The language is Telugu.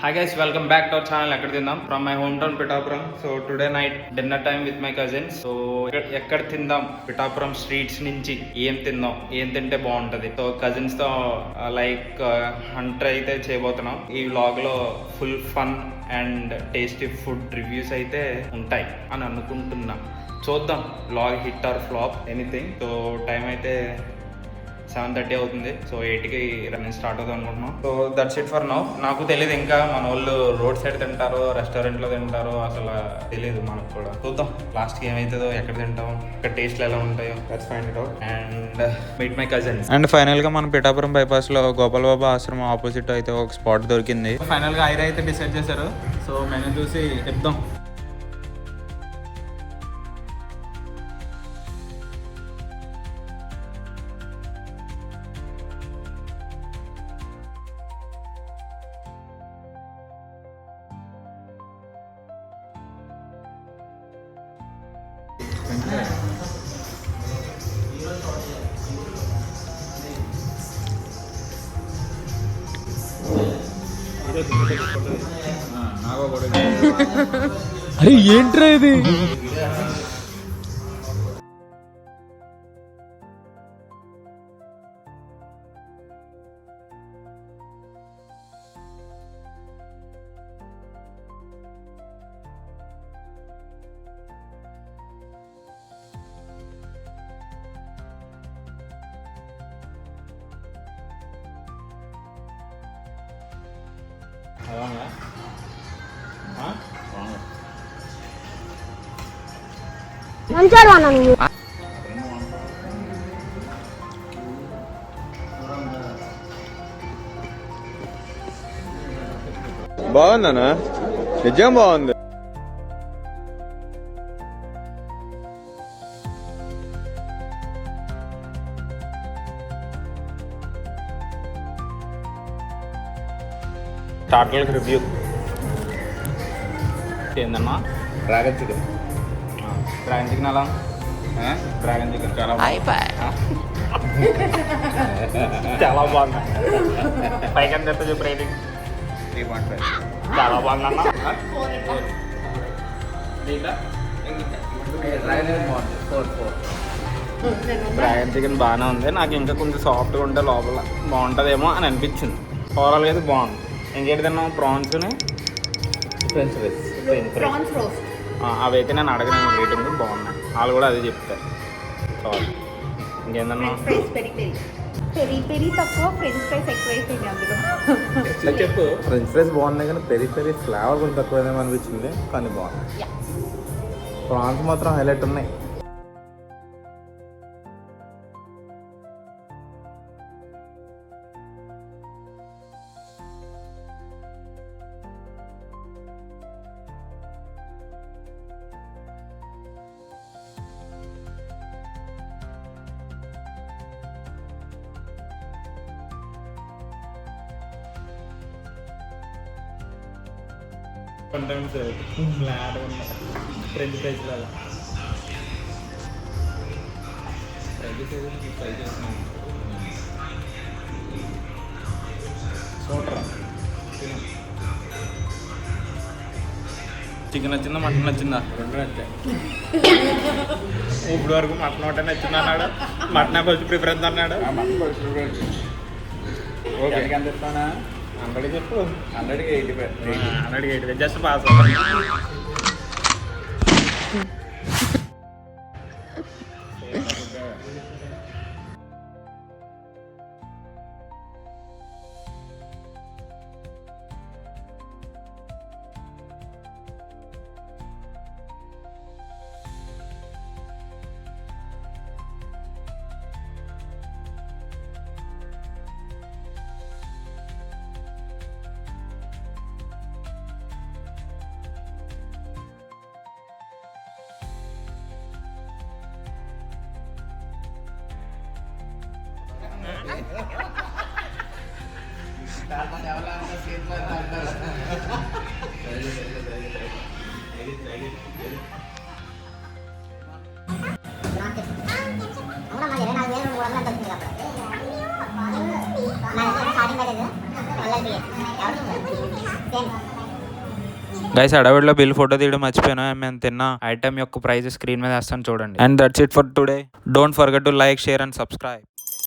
Hi guys, welcome back to our channel Ekkada Tindam from my hometown Pittapuram. So today night dinner time with my cousins. So ఎక్కడ తిందాం పిఠాపురం స్ట్రీట్స్ నుంచి ఏం తిందాం ఏం తింటే బాగుంటది. సో కజిన్స్ తో లైక్ హంటర్ అయితే చేయబోతున్నాం. ఈ వ్లాగ్ లో full fun and tasty food reviews అయితే ఉంటాయి అని అనుకుంటున్నా. చూద్దాం vlog hit or flop anything. So time అయితే 7:30 అవుతుంది. సో 8కి రన్నింగ్ స్టార్ట్ అవుతుంది అనుకుంటున్నాం. So that's it for now. నాకు తెలియదు ఇంకా మన వాళ్ళు రోడ్ సైడ్ తింటారో రెస్టారెంట్లో తింటారో అసలు తెలియదు మనకు కూడా. చూద్దాం లాస్ట్కి ఏమవుతుందో, ఎక్కడ తింటాం, ఇక్కడ టేస్ట్లు ఎలా ఉంటాయో that's find it out and meet my cousins. And ఫైనల్గా మన పిఠాపురం బైపాస్లో గోపాల్ బాబా ఆశ్రమం ఆపోజిట్ అయితే ఒక స్పాట్ దొరికింది. ఫైనల్గా ఐరా అయితే డిసైడ్ చేశారు. సో మెనూ చూసి చెప్దాం. అరే ఏంట్రా ఇది? మంచాడు అన్న నువ్వు. బాగుందనా? నిజం బాగుంది. స్టార్టర్లకు రివ్యూ ఏందన్నా? Dragon chicken. డ్రాగన్ చికెన్ ఎలా? డ్రాగన్ చికెన్ చాలా చాలా బాగుంది. పైకి ఎంత చెప్పు రేటింగ్? 3.5. చాలా బాగుందన్న. డ్రాగన్ చికెన్ బాగానే ఉంది. నాకు ఇంకా కొంచెం సాఫ్ట్గా ఉంటే లోపల బాగుంటుందేమో అని అనిపించింది. ఓవరాల్గా అయితే బాగుంది. ఇంకేంటి తిన్నాం? ప్రాన్స్ని ఫ్రెంచ్ ఫ్రైస్. అవి అయితే నేను అడగను రేటింగ్ బాగున్నాయి. వాళ్ళు కూడా అదే చెప్తారు. చాలు. ఇంకేందన్నా? పెరి పెరి తక్కువ, ఫ్రెంచ్ ఫ్రైస్ ఎక్కువ అయిపోయింది అందులో. చెప్పు. ఫ్రెంచ్ ఫ్రైస్ బాగున్నాయి కానీ పెరి పెరి ఫ్లేవర్ కొంచెం తక్కువైందేమో అనిపించింది, కానీ బాగుంది. ప్రాన్స్ మాత్రం హైలైట్ ఉన్నాయి. sometimes flat ఫ్రెంచ్ ఫ్రైస్ లాగా ఫ్రై చేస్తున్నాం. చూడరా చికెన్ నచ్చిందా మటన్ నచ్చిందా? రెండు నచ్చాయి. ఇప్పుడు వరకు మటన్ ఒకటే నచ్చింది అన్నాడు. మటన్ ఫస్ట్ ప్రిఫరెన్స్ అన్నాడు. ఓకే ఎంత ఇస్తానా? 100 చెప్పు. 100కి 100 జస్ట్ పాస్. సేమ్ గైస్ అడవిలో బిల్ ఫోటో తీయడం మర్చిపోయాను. మేము తిన్న ఐటమ్ యొక్క ప్రైస్ స్క్రీన్ మీద వేస్తాను చూడండి. And that's it for today. Don't forget to like, share and subscribe.